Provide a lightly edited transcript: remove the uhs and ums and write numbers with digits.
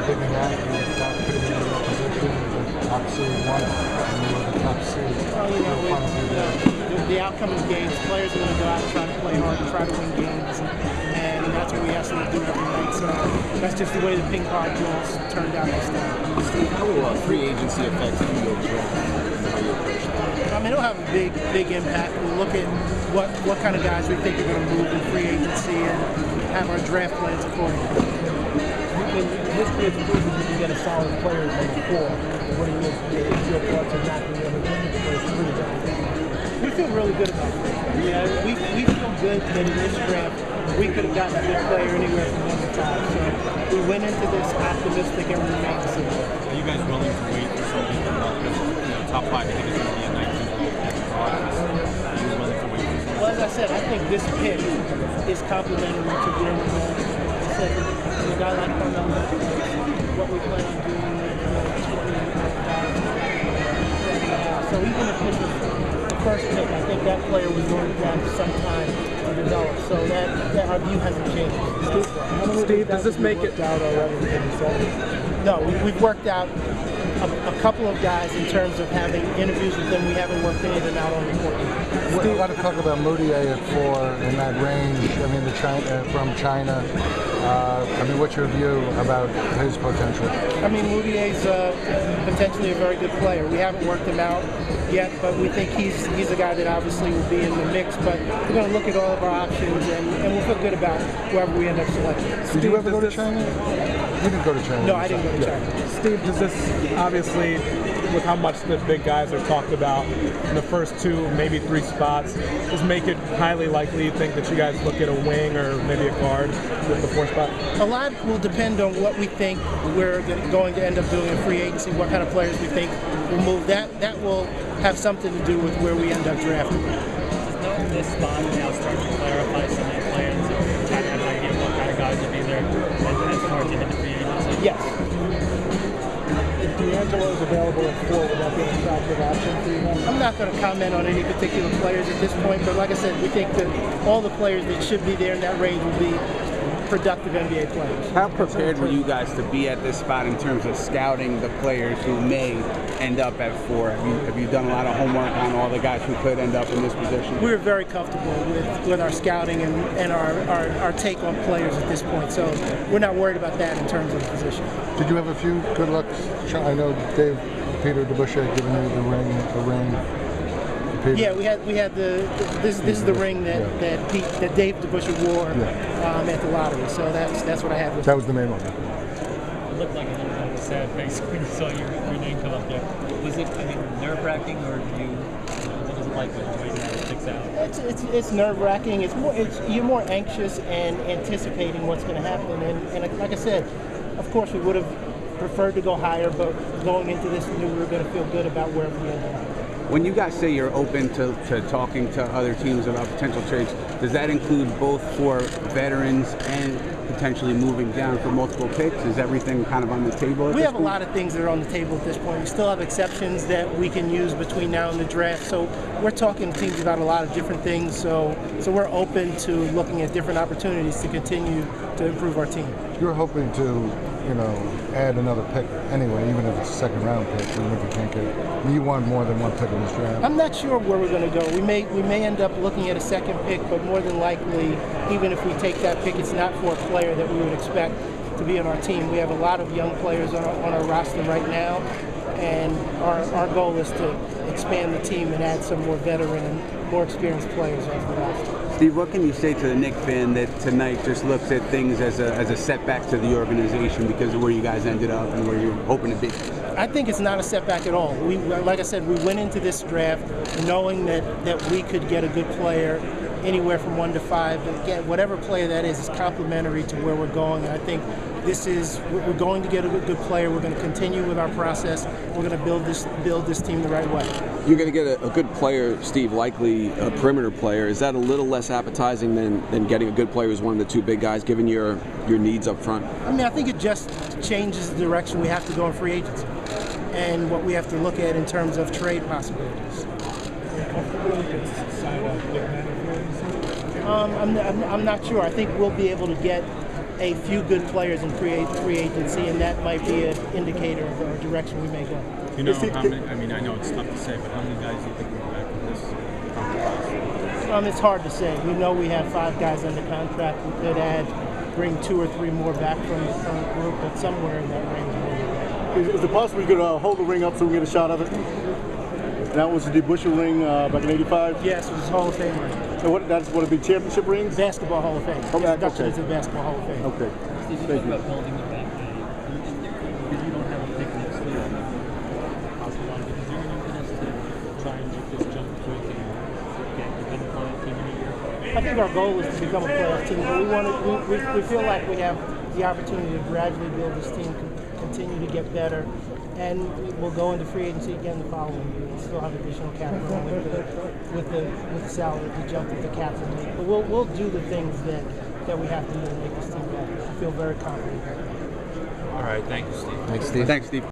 digging out, you got put him in a position, but obviously he won it, and you were the top seed. Well, you know, the outcome of games, players are going to go out and try to play hard and try to win games, and that's what we ask them to do every night. So that's just the way the ping pong balls turned out this time. Steve, how will free agency affect your draft and how you approach that? I mean, it'll have a big impact. We'll look at what kind of guys we think are going to move in free agency and have our draft plans accordingly. History has proven you can get a solid player at number 4. What are your thoughts on not being able to get the first 3? We feel really good about it. Yeah, we feel good that in this draft we could have gotten a good player anywhere from 1 to 5. So we went into this optimistic and remained the same. Are you guys willing to wait for something top 5? I think it's going to be a 19 Are you willing to wait for something? Well, as I said, I think this pick is complementary to where we're going. I said, a guy like Carmelo, what we plan on doing, so even if this was the first pick, I think that player was going to have some time to develop. So that our view hasn't changed. Steve, does this make it out already? No, we've worked out a couple of guys in terms of having interviews with them. We haven't worked any of them out on the court. A lot of talk about Mudiay at 4 in that range. I mean, from China. I mean, what's your view about his potential? I mean, Mudiay's potentially a very good player. We haven't worked him out yet, but we think he's a guy that obviously will be in the mix. But we're going to look at all of our options, and we'll feel good about whoever we end up selecting. Did you ever go to China? You didn't go to China. No, I didn't go to China. Steve, does this obviously, with how much the big guys are talked about in the first 2, maybe 3 spots, does make it highly likely you think that you guys look at a wing or maybe a guard with the 4 spot? A lot will depend on what we think we're going to end up doing in free agency, what kind of players we think will move. That will have something to do with where we end up drafting. Knowing this spot now starting to clarify some of the plans and trying to have an idea of what kind of guys will be there as far as into free agency? Yes. If D'Angelo is available at 4, would that be an attractive option for you guys? I'm not going to comment on any particular players at this point, but like I said, we think that all the players that should be there in that range will be productive NBA players. How prepared were you guys to be at this spot in terms of scouting the players who may end up at 4? Have you done a lot of homework on all the guys who could end up in this position? We're very comfortable with our scouting and our take on players at this point, so we're not worried about that in terms of position. Did you have a few good lucks? I know Dave DeBusschere giving you the ring. Yeah, we had this is the ring that Dave DeBusschere wore at the lottery. So that's what I had with. That was the main one. It looked like a little bit of a sad face when you saw your name come up there. Was it, nerve-wracking, or what was it like when you waited for 6 hours? It's nerve-wracking. You're more anxious and anticipating what's going to happen. And like I said, of course we would have preferred to go higher, but going into this, we were going to feel good about where we ended up. When you guys say you're open to talking to other teams about potential trades, does that include both for veterans and potentially moving down for multiple picks? Is everything kind of on the table? We have a lot of things that are on the table at this point. We still have exceptions that we can use between now and the draft. So we're talking to teams about a lot of different things. So we're open to looking at different opportunities to continue to improve our team. You're hoping to, add another pick anyway, even if it's a second-round pick, even if you can't get it. You want more than one pick in this draft. I'm not sure where we're going to go. We may end up looking at a second pick, but more than likely, even if we take that pick, it's not for a player that we would expect to be on our team. We have a lot of young players on our roster right now, and our goal is to expand the team and add some more veteran and more experienced players on the roster. Steve, what can you say to the Knicks fan that tonight just looks at things as a setback to the organization because of where you guys ended up and where you're hoping to be? I think it's not a setback at all. Like I said, we went into this draft knowing that we could get a good player anywhere from 1 to 5. And again, whatever player that is complementary to where we're going. And I think we're going to get a good player. We're going to continue with our process. We're going to build this team the right way. You're going to get a good player, Steve, likely a perimeter player. Is that a little less appetizing than getting a good player who's one of the 2 big guys, given your needs up front? I think it just changes the direction we have to go in free agency and what we have to look at in terms of trade possibilities. I'm not sure. I think we'll be able to get a few good players in free agency, and that might be an indicator of the direction we may go. You know how many? I mean, I know it's tough to say, but how many guys do you think will go back from this conference? It's hard to say. We know we have 5 guys under contract. We could bring 2 or 3 more back from the current group, but somewhere in that range. Is it possible you could hold the ring up so we can get a shot of it? That was the DeBusschere ring back in '85. Yes, it was Hall of Fame ring. So that's what it be, championship rings? Basketball Hall of Fame. Oh, Induction okay. into the Basketball Hall of Fame. Okay. Steve, you talk about building the back end. Because you don't have a pick next year. Is there an impetus to try and make this jump quick and become a playoff team in a year? I think our goal is to become a playoff team, but we feel like we have the opportunity to gradually build this team, continue to get better, and we'll go into free agency again the following year. We still have additional capital with the salary to jump with the cap and make. But we'll do the things that we have to do to make this team better. I feel very confident. All right, thank you, Steve. Thanks, Steve. Thanks, Steve.